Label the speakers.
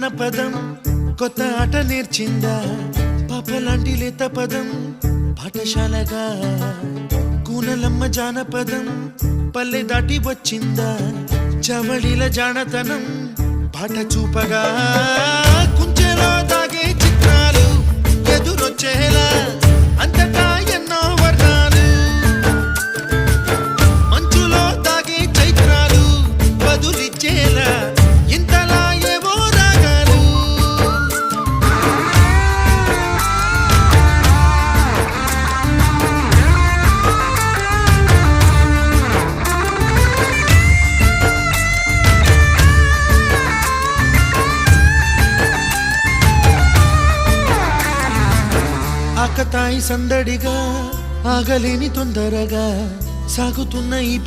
Speaker 1: జానపదం కొత్త ఆట నేర్చిందా పాపలాంటి లేత పదం పాఠశాలగా కూనలమ్మ జానపదం పల్లె దాటి వచ్చిందా చవళిల జానతనం పాట చూపగా కుంచెలో దాగే చిత్రాలు ఎదురొచ్చేలా అంతటా ఎన్నో వర్ణాలు మంచులో దాగే చైత్రాలు బదులిచ్చేలా ఇంతలా ఏవో రాగాలు ఆకతాయి సందడిగా ఆగలేని తొందరగా సాగుతున్న ఈ